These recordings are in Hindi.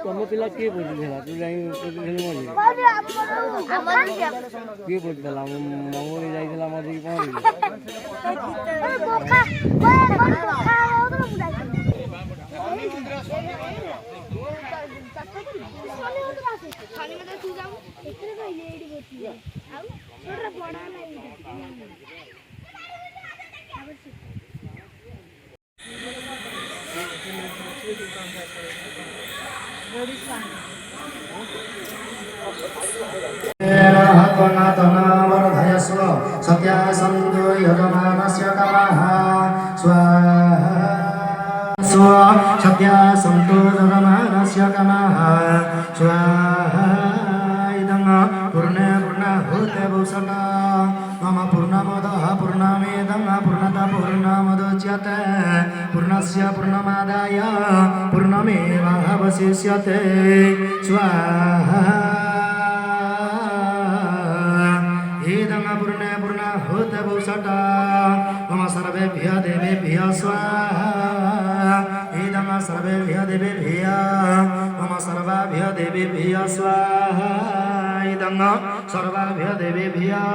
तुम पिला किए बोलला तू जाई खेली मरी किए बोलला मामूली जाइला मरी पहुंच वर्धयस्व सत्या सन्तो यजमानस्य कामः सत्या सन्तो यजमानस्य कामः इदं पूर्णे पूर्णाहुते भूषणा मम पूर्णमदः पूर्णमिदं पूर्णतः पूर्णमुदच्यते पूर्णस्य पूर्णमादाय पूर्णमेवावशिष्यते स्वाहा पूर्णे पूर्णाहुत भूषटा मम सर्वेभ्यः देवेभ्यः स्वाहा इदं सर्वेभ्यः देवेभ्यः मम सर्वाभ्यः देवेभ्यः स्वाहा इदं सर्वाभ्यः देवेभ्यः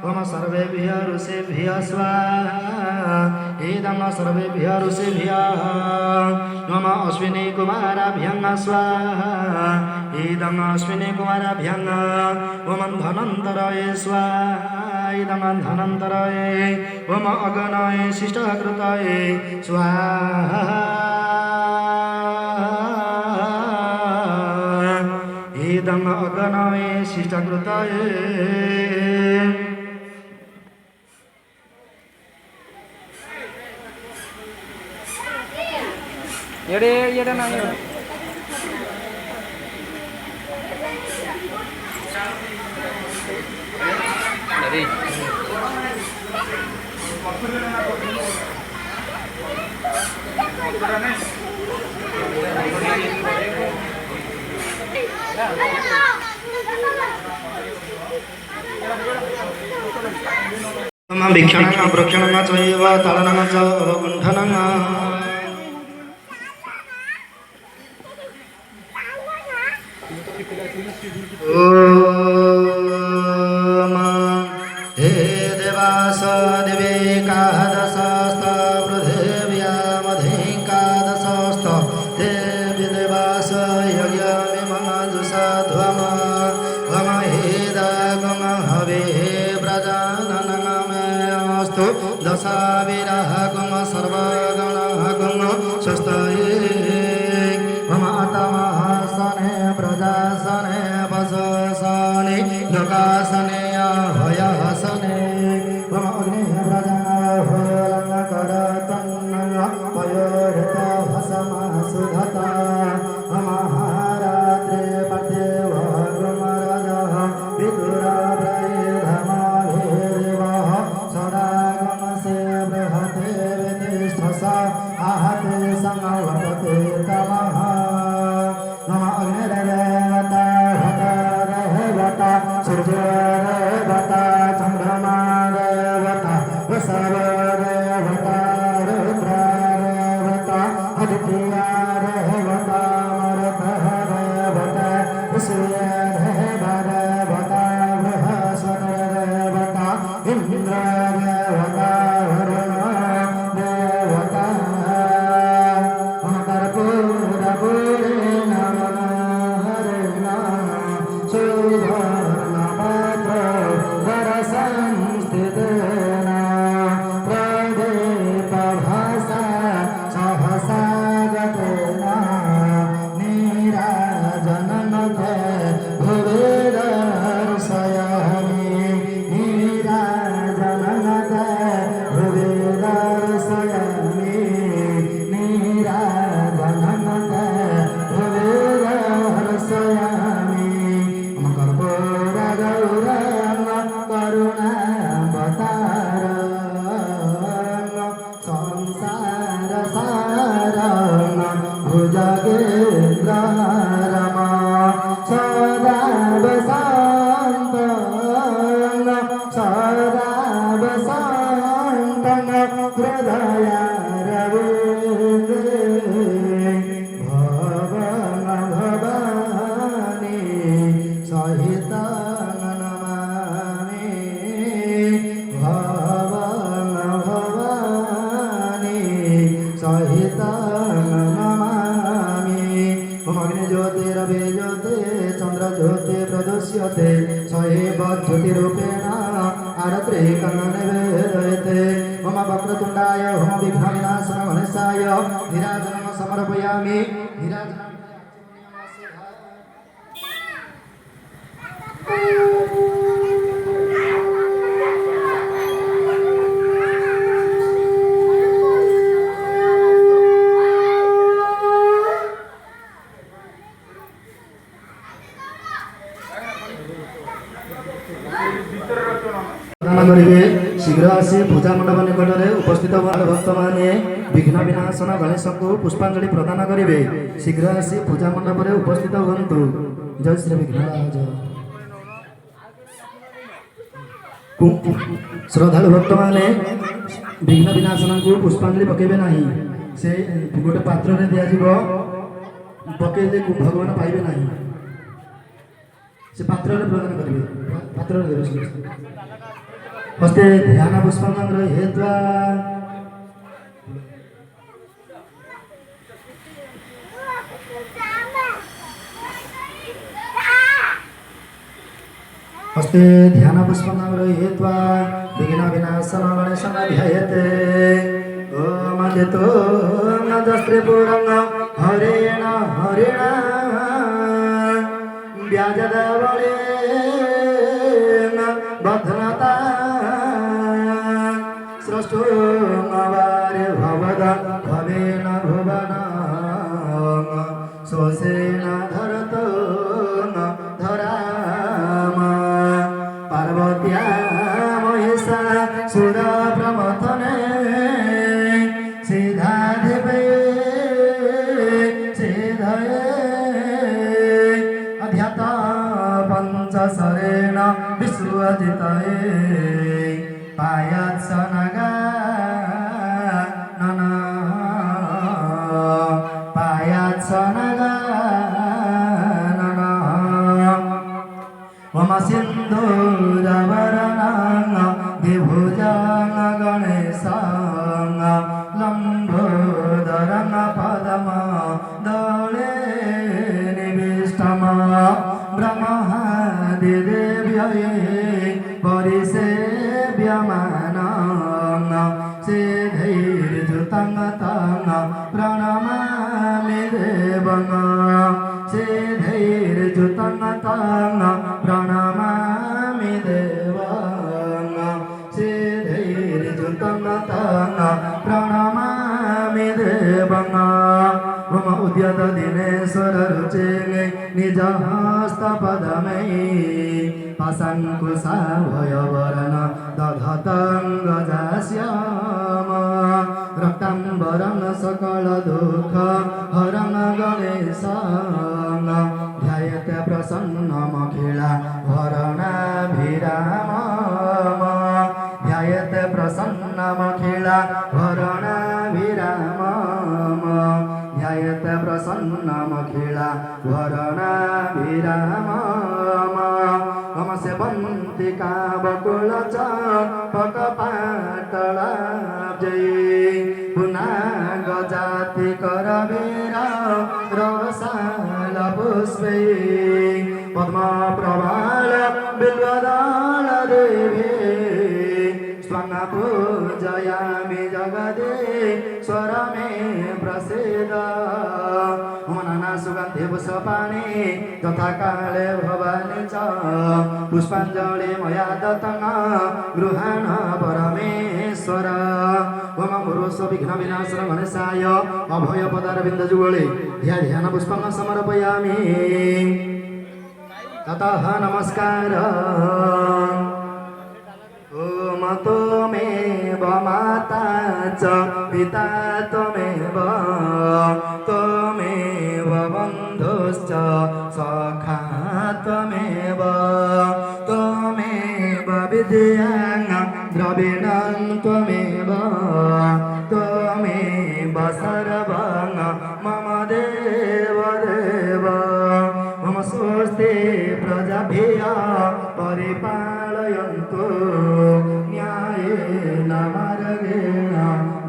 मम सर्वेभ्यः ऋषिभ्यः स्वाहा इदं सर्वेभ्यः ऋषिभ्यः मम अश्विनी कुमाराभ्यः स्वाहा इदं अश्विनी कुमाराभ्यः मम धनन्तराय स्वाहा इदं धनन्तराय मम अगणाय शिष्टकृताय स्वाहा इदं अगणाय शिष्टकृताय येडे ना अरे भिक्षणं प्रक्षणं चैव ताडनं च अवकुण्ठनं हे देवास देवेकादशस्त पृथिव्यामधिकादशस्त हे देवास यज्ञमिमजुषध्वम गम हेदागम हवे व्रजाननमस्तु दशाविरहगम सर्वगणगम स्वस्तये मम आत्महासने प्रजासने वससने लोकासने हयसने मम अग्निव्रजा होलङ्करतन्न पयोरित भसमसुधता मम हारात्रे पतेव गुमरजः विदुरभ्रैधमाभिरिवः सदागमसे बृहते वितिष्ठसा आहते संवर्तते तमः मम अग्निर्देवता भटरेवता सूर्यदेवता चन्द्रमादेवता वसवदेवता रुद्रदेवता अदित्यदेवता मरुतदेवता सूर्यदेवता बृहस्पतिदेवता इन्द्रदेवता वरुणदेवता सदा ज्योतिरूपेण आरत्रे कर्णनिवेदयते मम वक्रतुण्डाय होम विघ्नविनाशनं गणेशाय नीराजनं समर्पयामि शीघ्र आसी पूजा मंडप निकटरे उपस्थित भक्त माने विघ्न विनाशन गणेश को पुष्पांजलि प्रदान करेंगे। शीघ्र आसी पूजा मंडप में उपस्थित हूँ। जय श्री विघ्नराज। श्रद्धालु भक्त माने विघ्न विनाशन को पुष्पांजलि पकेबे नहीं से गोटे पात्र में दिया पकेले भगवान पाइबे नहीं से पात्र प्रदान करेंगे। पात्र हस्ते ध्यान पुष्पांजलि हेत्वा हस्ते ध्यान पुष्पांजलि हेत्वा विघ्न विनाशन गणेशं ध्यायते। ओम दितो नदस्त्रे पुरंग हरेण हरेण व्याजदवले बध्नता सृष्टुमवारे भवद भवेन भुवन स्वसेन धरतो धराम पार्वत्या महिषा सुर प्रमथने सिद्धाधिपे सिद्धये अध्यात पंचशरेण विश्वजितये पायात्सनगा नन पायात्सनगा नन मम सिन्धूरवरणां द्विभुजां गणेशां लम्बोदरं पदम दले निविष्टम ब्रह्मादिदेव्यै परिसेव्यमानं सिद्धैर्जुतं तं प्रणमामि देवं सिद्धैर्जुतं तं प्रणमामि देवं सिद्धैर्जुतं तं प्रणमामि देवं मम उद्यत दिनेश्वर रुचे निज हस्तपदमै पाशाङ्कुशाभयवरण दधतं गजास्याम रक्ताम्बरं सकलदुःख हरं गणेशं ध्यायते प्रसन्नमखिला भरणाभिरामम् ध्यायते प्रसन्नमखिला भरणाभिरामम् ध्यायते प्रसन्नमखिला भरणाभिरामम् मम सेवन्तिका बकुलचम्पकपाटलाब्जै पुनागजाति करवीर रसालपुष्पै पद्मप्रभाल बिल्वदल देवी पूजयामि जगदीश्वर मे प्रसीद मम नाना सुगन्धि पुष्पाणि तथा काले भवानि च पुष्पाञ्जलि मया दत्तं गृहाण परमेश्वर मम पुरुष विघ्न विनाशन गणेशाय अभय पदारविन्द जुगले ध्यान पुष्पं समर्पयामि ततः नमस्कार। ओम त्वमेव माता च पिता त्वमेव त्वमेव बन्धुश्च सखा त्वमेव त्वमेव विद्या দ্রবিণং ত্বমেব ত্বমেব সর্বং মম দেব দেব মম স্বস্তি প্রজাভ্যঃ পরিপালয়ন্তু ন্যায়েন মার্গেণ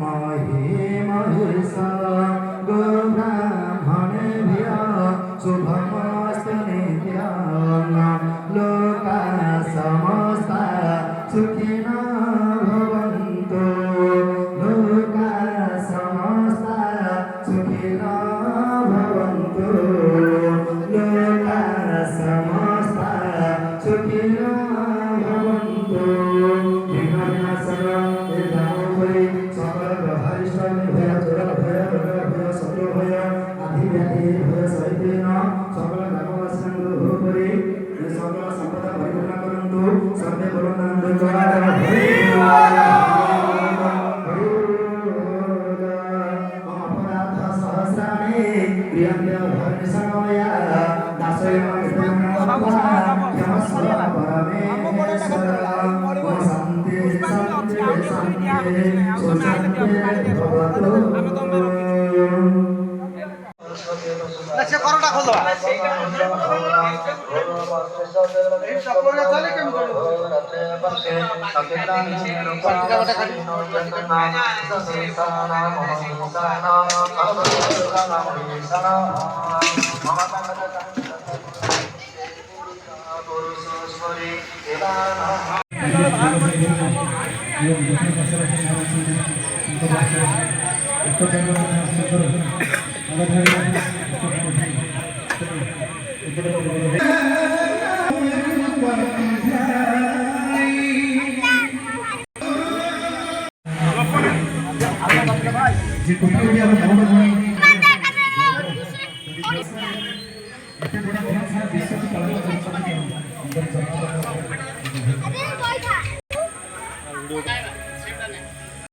মহি মহিষা গোব্রাহ্মণেভ্যः শুভমস্তু নিত্যং লোকাঃ সমস্তাঃ সুখিনঃ ভবन्तু লোকাঃ সমস্তাঃ সুখিনঃ ভবन्तু লোকাঃ সমস্তাঃ সুখিনঃ ভবन्तু বিঘ্নবিনাশায় এদামোপরি সকল গ্রহারিষ্ট ভয় চোর ভয় রোগ ভয় শত্রু ভয় আদি ব্যাধি ভয় সহিতেন সকল গ্রামবাসীଙ୍କ উপরি সকল সম্পদ পরিপূর্ণ କରନ୍ତୁ সর্বে বলনান্দ জয় অপরাধ সহস্রাণি প্রিয়ম্য ভর্ণিসময়া দাসয় ক্ষমস্ব পরমেশ্বর শান্তি শান্তি শান্তি সুশান্তি ভবতু Aduh,